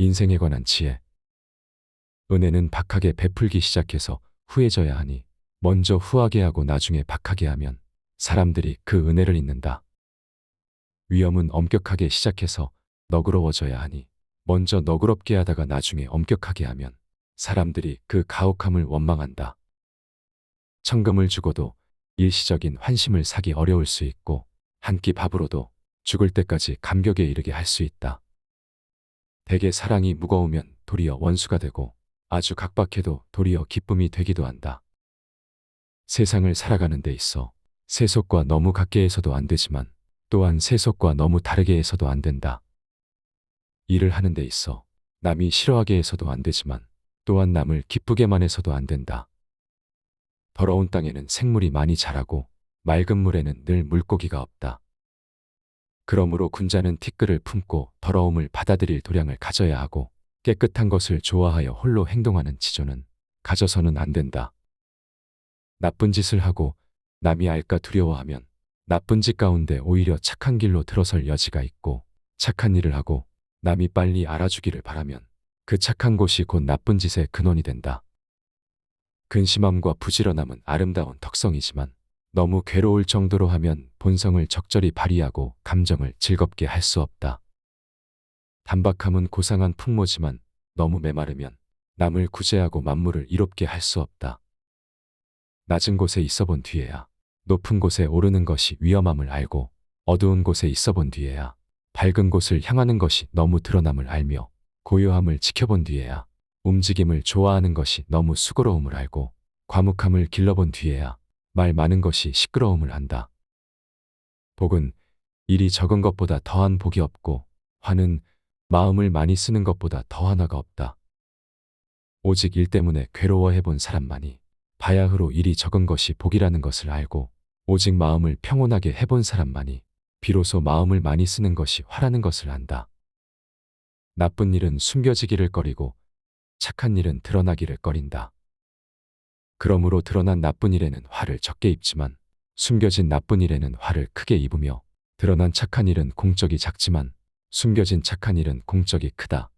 인생에 관한 지혜. 은혜는 박하게 베풀기 시작해서 후해져야 하니 먼저 후하게 하고 나중에 박하게 하면 사람들이 그 은혜를 잊는다. 위험은 엄격하게 시작해서 너그러워져야 하니 먼저 너그럽게 하다가 나중에 엄격하게 하면 사람들이 그 가혹함을 원망한다. 천금을 주고도 일시적인 환심을 사기 어려울 수 있고 한 끼 밥으로도 죽을 때까지 감격에 이르게 할 수 있다. 대개 사랑이 무거우면 도리어 원수가 되고 아주 각박해도 도리어 기쁨이 되기도 한다. 세상을 살아가는 데 있어 세속과 너무 같게 해서도 안 되지만 또한 세속과 너무 다르게 해서도 안 된다. 일을 하는 데 있어 남이 싫어하게 해서도 안 되지만 또한 남을 기쁘게만 해서도 안 된다. 더러운 땅에는 생물이 많이 자라고 맑은 물에는 늘 물고기가 없다. 그러므로 군자는 티끌을 품고 더러움을 받아들일 도량을 가져야 하고 깨끗한 것을 좋아하여 홀로 행동하는 지조는 가져서는 안 된다. 나쁜 짓을 하고 남이 알까 두려워하면 나쁜 짓 가운데 오히려 착한 길로 들어설 여지가 있고 착한 일을 하고 남이 빨리 알아주기를 바라면 그 착한 곳이 곧 나쁜 짓의 근원이 된다. 근심함과 부지런함은 아름다운 덕성이지만 너무 괴로울 정도로 하면 본성을 적절히 발휘하고 감정을 즐겁게 할 수 없다. 단박함은 고상한 풍모지만 너무 메마르면 남을 구제하고 만물을 이롭게 할 수 없다. 낮은 곳에 있어 본 뒤에야 높은 곳에 오르는 것이 위험함을 알고 어두운 곳에 있어 본 뒤에야 밝은 곳을 향하는 것이 너무 드러남을 알며 고요함을 지켜본 뒤에야 움직임을 좋아하는 것이 너무 수고로움을 알고 과묵함을 길러본 뒤에야 말 많은 것이 시끄러움을 안다. 복은 일이 적은 것보다 더한 복이 없고 화는 마음을 많이 쓰는 것보다 더한 화가 없다. 오직 일 때문에 괴로워해 본 사람만이 바야흐로 일이 적은 것이 복이라는 것을 알고 오직 마음을 평온하게 해본 사람만이 비로소 마음을 많이 쓰는 것이 화라는 것을 안다. 나쁜 일은 숨겨지기를 꺼리고 착한 일은 드러나기를 꺼린다. 그러므로 드러난 나쁜 일에는 화를 적게 입지만 숨겨진 나쁜 일에는 화를 크게 입으며 드러난 착한 일은 공적이 작지만 숨겨진 착한 일은 공적이 크다.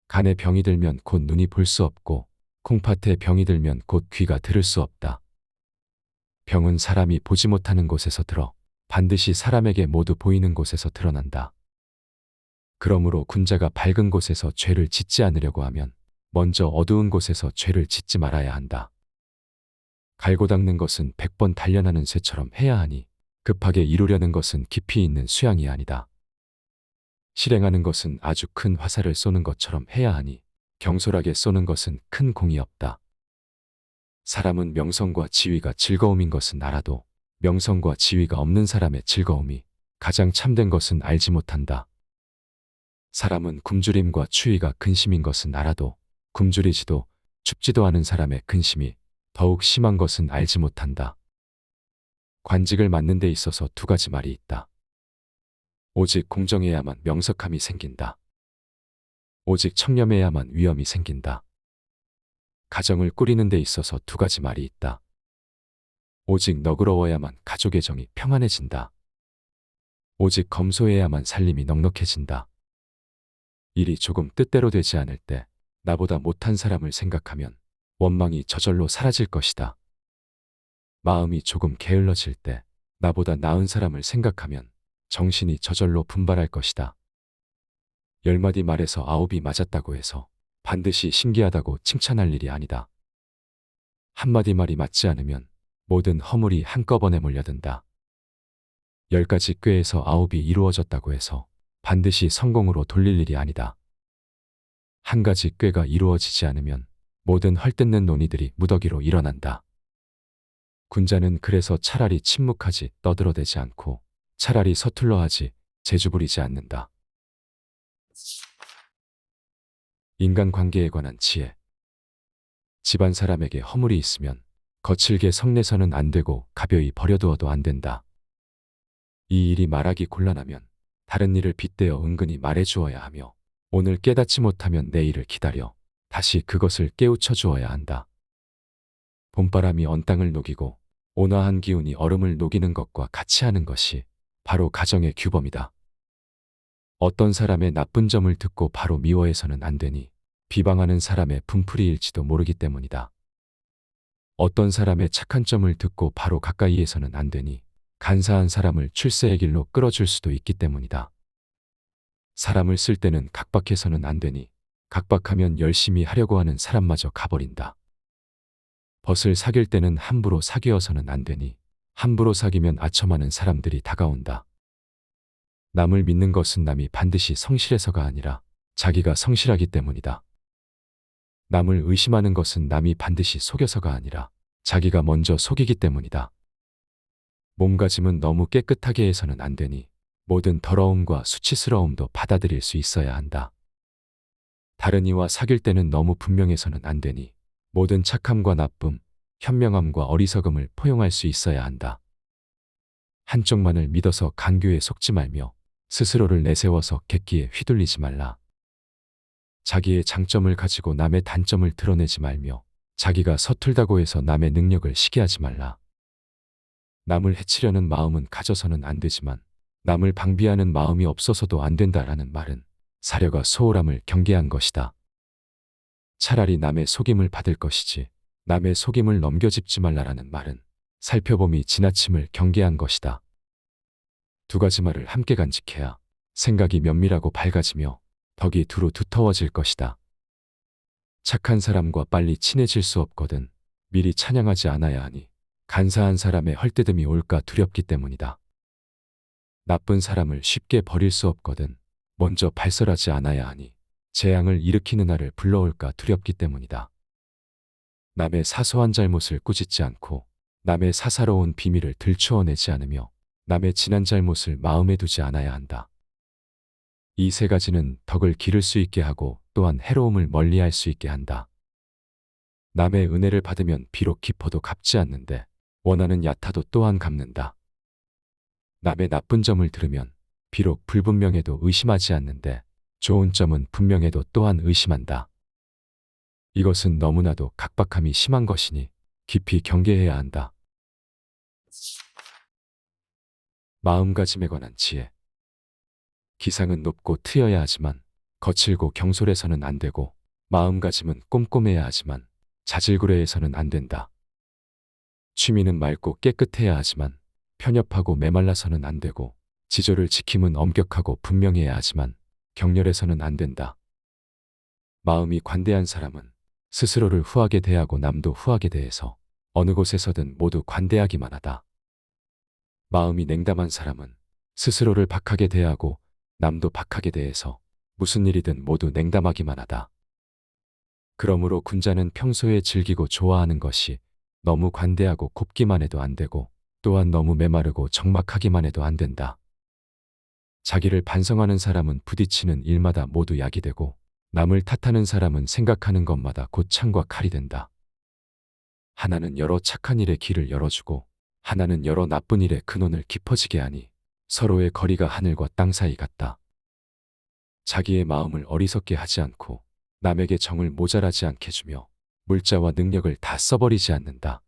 간에 병이 들면 곧 눈이 볼 수 없고 콩팥에 병이 들면 곧 귀가 들을 수 없다. 병은 사람이 보지 못하는 곳에서 들어 반드시 사람에게 모두 보이는 곳에서 드러난다. 그러므로 군자가 밝은 곳에서 죄를 짓지 않으려고 하면 먼저 어두운 곳에서 죄를 짓지 말아야 한다. 갈고 닦는 것은 100번 단련하는 쇠처럼 해야 하니 급하게 이루려는 것은 깊이 있는 수양이 아니다. 실행하는 것은 아주 큰 화살을 쏘는 것처럼 해야 하니 경솔하게 쏘는 것은 큰 공이 없다. 사람은 명성과 지위가 즐거움인 것은 알아도 명성과 지위가 없는 사람의 즐거움이 가장 참된 것은 알지 못한다. 사람은 굶주림과 추위가 근심인 것은 알아도 굶주리지도 춥지도 않은 사람의 근심이 더욱 심한 것은 알지 못한다. 관직을 맡는 데 있어서 두 가지 말이 있다. 오직 공정해야만 명석함이 생긴다. 오직 청렴해야만 위엄이 생긴다. 가정을 꾸리는 데 있어서 두 가지 말이 있다. 오직 너그러워야만 가족의 정이 평안해진다. 오직 검소해야만 살림이 넉넉해진다. 일이 조금 뜻대로 되지 않을 때 나보다 못한 사람을 생각하면 원망이 저절로 사라질 것이다. 마음이 조금 게을러질 때 나보다 나은 사람을 생각하면 정신이 저절로 분발할 것이다. 10마디 말에서 9이 맞았다고 해서 반드시 신기하다고 칭찬할 일이 아니다. 한마디 말이 맞지 않으면 모든 허물이 한꺼번에 몰려든다. 10가지 꾀에서 9이 이루어졌다고 해서 반드시 성공으로 돌릴 일이 아니다. 한 가지 꾀가 이루어지지 않으면 모든 헐뜯는 논의들이 무더기로 일어난다. 군자는 그래서 차라리 침묵하지 떠들어대지 않고 차라리 서툴러 하지 재주부리지 않는다. 인간관계에 관한 지혜. 집안 사람에게 허물이 있으면 거칠게 성내서는 안 되고 가벼이 버려두어도 안 된다. 이 일이 말하기 곤란하면 다른 일을 빗대어 은근히 말해주어야 하며 오늘 깨닫지 못하면 내일을 기다려 다시 그것을 깨우쳐 주어야 한다. 봄바람이 언 땅을 녹이고 온화한 기운이 얼음을 녹이는 것과 같이 하는 것이 바로 가정의 규범이다. 어떤 사람의 나쁜 점을 듣고 바로 미워해서는 안 되니 비방하는 사람의 분풀이일지도 모르기 때문이다. 어떤 사람의 착한 점을 듣고 바로 가까이에서는 안 되니 간사한 사람을 출세의 길로 끌어줄 수도 있기 때문이다. 사람을 쓸 때는 각박해서는 안 되니 각박하면 열심히 하려고 하는 사람마저 가버린다. 벗을 사귈 때는 함부로 사귀어서는 안 되니 함부로 사귀면 아첨하는 사람들이 다가온다. 남을 믿는 것은 남이 반드시 성실해서가 아니라 자기가 성실하기 때문이다. 남을 의심하는 것은 남이 반드시 속여서가 아니라 자기가 먼저 속이기 때문이다. 몸가짐은 너무 깨끗하게 해서는 안 되니 모든 더러움과 수치스러움도 받아들일 수 있어야 한다. 다른 이와 사귈 때는 너무 분명해서는 안 되니 모든 착함과 나쁨, 현명함과 어리석음을 포용할 수 있어야 한다. 한쪽만을 믿어서 간교에 속지 말며 스스로를 내세워서 객기에 휘둘리지 말라. 자기의 장점을 가지고 남의 단점을 드러내지 말며 자기가 서툴다고 해서 남의 능력을 시기하지 말라. 남을 해치려는 마음은 가져서는 안 되지만 남을 방비하는 마음이 없어서도 안 된다라는 말은 사려가 소홀함을 경계한 것이다. 차라리 남의 속임을 받을 것이지 남의 속임을 넘겨짚지 말라라는 말은 살펴봄이 지나침을 경계한 것이다. 두 가지 말을 함께 간직해야 생각이 면밀하고 밝아지며 덕이 두루 두터워질 것이다. 착한 사람과 빨리 친해질 수 없거든 미리 찬양하지 않아야 하니 간사한 사람의 헐뜯음이 올까 두렵기 때문이다. 나쁜 사람을 쉽게 버릴 수 없거든 먼저 발설하지 않아야 하니 재앙을 일으키는 아를 불러올까 두렵기 때문이다. 남의 사소한 잘못을 꾸짖지 않고 남의 사사로운 비밀을 들추어내지 않으며 남의 지난 잘못을 마음에 두지 않아야 한다. 이 세 가지는 덕을 기를 수 있게 하고 또한 해로움을 멀리할 수 있게 한다. 남의 은혜를 받으면 비록 깊어도 갚지 않는데 원하는 얕아도 또한 갚는다. 남의 나쁜 점을 들으면 비록 불분명해도 의심하지 않는데 좋은 점은 분명해도 또한 의심한다. 이것은 너무나도 각박함이 심한 것이니 깊이 경계해야 한다. 마음가짐에 관한 지혜. 기상은 높고 트여야 하지만 거칠고 경솔해서는 안 되고 마음가짐은 꼼꼼해야 하지만 자질구레해서는 안 된다. 취미는 맑고 깨끗해야 하지만 편협하고 메말라서는 안 되고 지조를 지킴은 엄격하고 분명해야 하지만 격렬해서는 안 된다. 마음이 관대한 사람은 스스로를 후하게 대하고 남도 후하게 대해서 어느 곳에서든 모두 관대하기만 하다. 마음이 냉담한 사람은 스스로를 박하게 대하고 남도 박하게 대해서 무슨 일이든 모두 냉담하기만 하다. 그러므로 군자는 평소에 즐기고 좋아하는 것이 너무 관대하고 곱기만 해도 안 되고 또한 너무 메마르고 적막하기만 해도 안 된다. 자기를 반성하는 사람은 부딪히는 일마다 모두 약이 되고 남을 탓하는 사람은 생각하는 것마다 곧 창과 칼이 된다. 하나는 여러 착한 일에 길을 열어주고 하나는 여러 나쁜 일에 근원을 깊어지게 하니 서로의 거리가 하늘과 땅 사이 같다. 자기의 마음을 어리석게 하지 않고 남에게 정을 모자라지 않게 주며 물자와 능력을 다 써버리지 않는다.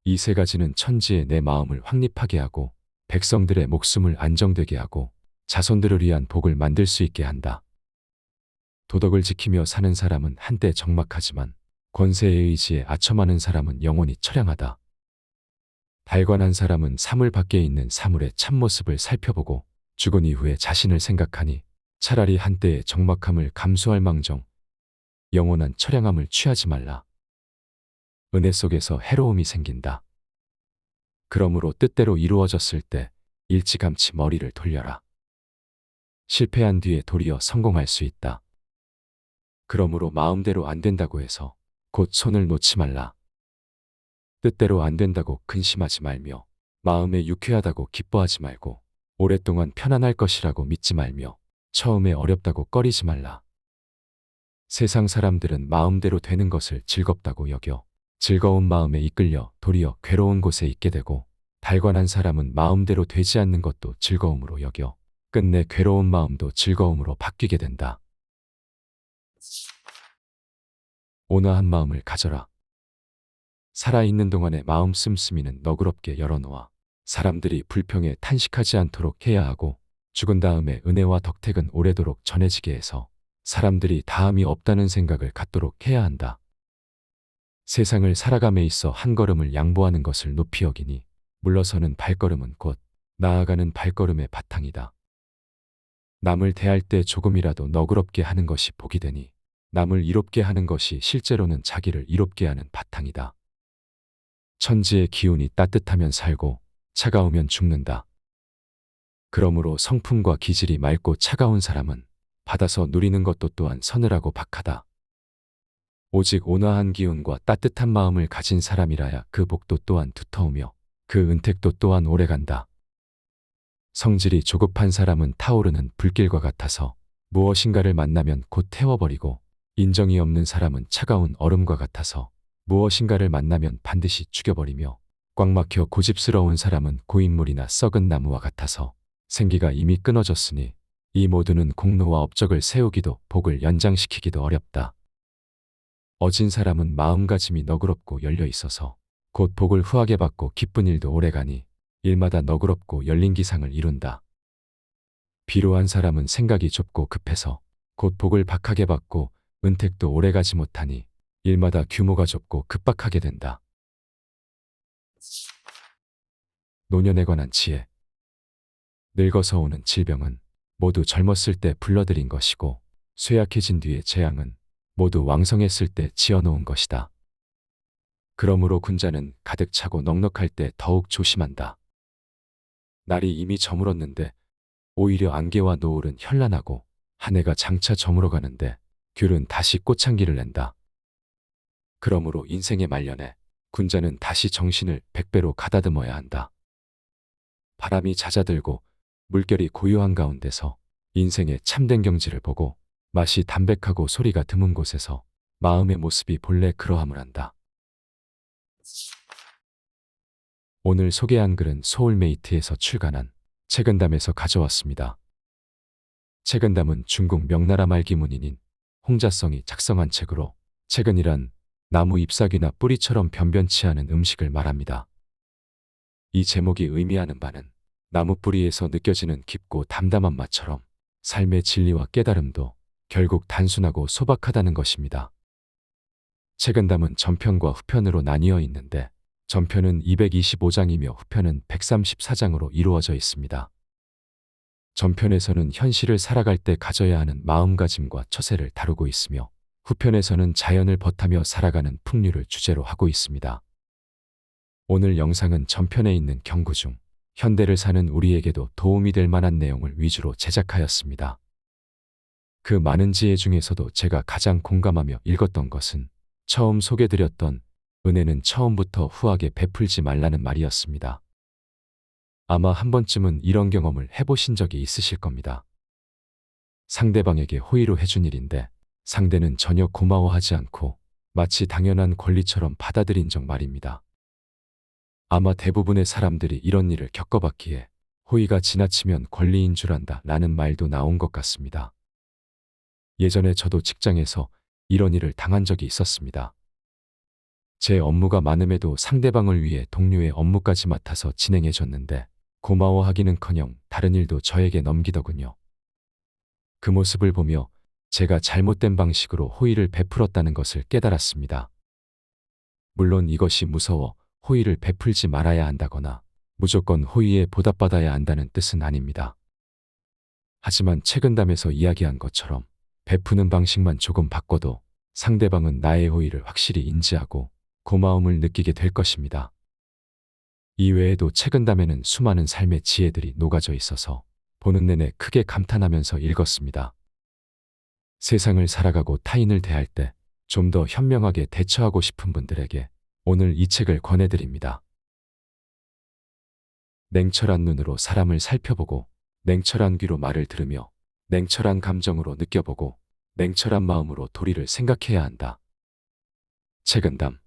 이 세 가지는 천지에 내 마음을 확립하게 하고 백성들의 목숨을 안정되게 하고 자손들을 위한 복을 만들 수 있게 한다. 도덕을 지키며 사는 사람은 한때 적막하지만 권세의 의지에 아첨하는 사람은 영원히 처량하다. 달관한 사람은 사물 밖에 있는 사물의 참모습을 살펴보고 죽은 이후에 자신을 생각하니 차라리 한때의 적막함을 감수할 망정 영원한 처량함을 취하지 말라. 은혜 속에서 해로움이 생긴다. 그러므로 뜻대로 이루어졌을 때 일찌감치 머리를 돌려라. 실패한 뒤에 도리어 성공할 수 있다. 그러므로 마음대로 안 된다고 해서 곧 손을 놓지 말라. 뜻대로 안 된다고 근심하지 말며 마음에 유쾌하다고 기뻐하지 말고 오랫동안 편안할 것이라고 믿지 말며 처음에 어렵다고 꺼리지 말라. 세상 사람들은 마음대로 되는 것을 즐겁다고 여겨 즐거운 마음에 이끌려 도리어 괴로운 곳에 있게 되고 달관한 사람은 마음대로 되지 않는 것도 즐거움으로 여겨 끝내 괴로운 마음도 즐거움으로 바뀌게 된다. 온화한 마음을 가져라. 살아있는 동안에 마음 씀씀이는 너그럽게 열어놓아 사람들이 불평에 탄식하지 않도록 해야 하고 죽은 다음에 은혜와 덕택은 오래도록 전해지게 해서 사람들이 다함이 없다는 생각을 갖도록 해야 한다. 세상을 살아감에 있어 한 걸음을 양보하는 것을 높이 여기니 물러서는 발걸음은 곧 나아가는 발걸음의 바탕이다. 남을 대할 때 조금이라도 너그럽게 하는 것이 복이 되니 남을 이롭게 하는 것이 실제로는 자기를 이롭게 하는 바탕이다. 천지의 기운이 따뜻하면 살고 차가우면 죽는다. 그러므로 성품과 기질이 맑고 차가운 사람은 받아서 누리는 것도 또한 서늘하고 박하다. 오직 온화한 기운과 따뜻한 마음을 가진 사람이라야 그 복도 또한 두터우며 그 은택도 또한 오래간다. 성질이 조급한 사람은 타오르는 불길과 같아서 무엇인가를 만나면 곧 태워버리고, 인정이 없는 사람은 차가운 얼음과 같아서 무엇인가를 만나면 반드시 죽여버리며, 꽉 막혀 고집스러운 사람은 고인물이나 썩은 나무와 같아서 생기가 이미 끊어졌으니 이 모두는 공로와 업적을 세우기도 복을 연장시키기도 어렵다. 어진 사람은 마음가짐이 너그럽고 열려 있어서 곧 복을 후하게 받고 기쁜 일도 오래가니 일마다 너그럽고 열린 기상을 이룬다. 비루한 사람은 생각이 좁고 급해서 곧 복을 박하게 받고 은택도 오래가지 못하니 일마다 규모가 좁고 급박하게 된다. 노년에 관한 지혜. 늙어서 오는 질병은 모두 젊었을 때 불러들인 것이고, 쇠약해진 뒤의 재앙은 모두 왕성했을 때 지어놓은 것이다. 그러므로 군자는 가득 차고 넉넉할 때 더욱 조심한다. 날이 이미 저물었는데 오히려 안개와 노을은 현란하고 한 해가 장차 저물어 가는데 귤은 다시 꽃향기를 낸다. 그러므로 인생의 말년에 군자는 다시 정신을 100배로 가다듬어야 한다. 바람이 잦아들고 물결이 고요한 가운데서 인생의 참된 경지를 보고 맛이 담백하고 소리가 드문 곳에서 마음의 모습이 본래 그러함을 한다. 오늘 소개한 글은 소울메이트에서 출간한 책은담에서 가져왔습니다. 책은담은 중국 명나라 말기 문인인 홍자성이 작성한 책으로, 책은이란 나무 잎사귀나 뿌리처럼 변변치 않은 음식을 말합니다. 이 제목이 의미하는 바는 나무 뿌리에서 느껴지는 깊고 담담한 맛처럼 삶의 진리와 깨달음도 결국 단순하고 소박하다는 것입니다. 책은담은 전편과 후편으로 나뉘어 있는데 전편은 225장이며 후편은 134장으로 이루어져 있습니다. 전편에서는 현실을 살아갈 때 가져야 하는 마음가짐과 처세를 다루고 있으며, 후편에서는 자연을 벗하며 살아가는 풍류를 주제로 하고 있습니다. 오늘 영상은 전편에 있는 경구 중 현대를 사는 우리에게도 도움이 될 만한 내용을 위주로 제작하였습니다. 그 많은 지혜 중에서도 제가 가장 공감하며 읽었던 것은 처음 소개드렸던 은혜는 처음부터 후하게 베풀지 말라는 말이었습니다. 아마 한 번쯤은 이런 경험을 해보신 적이 있으실 겁니다. 상대방에게 호의로 해준 일인데 상대는 전혀 고마워하지 않고 마치 당연한 권리처럼 받아들인 적 말입니다. 아마 대부분의 사람들이 이런 일을 겪어봤기에 호의가 지나치면 권리인 줄 안다 라는 말도 나온 것 같습니다. 예전에 저도 직장에서 이런 일을 당한 적이 있었습니다. 제 업무가 많음에도 상대방을 위해 동료의 업무까지 맡아서 진행해 줬는데 고마워하기는커녕 다른 일도 저에게 넘기더군요. 그 모습을 보며 제가 잘못된 방식으로 호의를 베풀었다는 것을 깨달았습니다. 물론 이것이 무서워 호의를 베풀지 말아야 한다거나 무조건 호의에 보답받아야 한다는 뜻은 아닙니다. 하지만 책은담에서 이야기한 것처럼 베푸는 방식만 조금 바꿔도 상대방은 나의 호의를 확실히 인지하고 고마움을 느끼게 될 것입니다. 이외에도 책은담에는 수많은 삶의 지혜들이 녹아져 있어서 보는 내내 크게 감탄하면서 읽었습니다. 세상을 살아가고 타인을 대할 때 좀 더 현명하게 대처하고 싶은 분들에게 오늘 이 책을 권해드립니다. 냉철한 눈으로 사람을 살펴보고, 냉철한 귀로 말을 들으며, 냉철한 감정으로 느껴보고, 냉철한 마음으로 도리를 생각해야 한다. 책은담.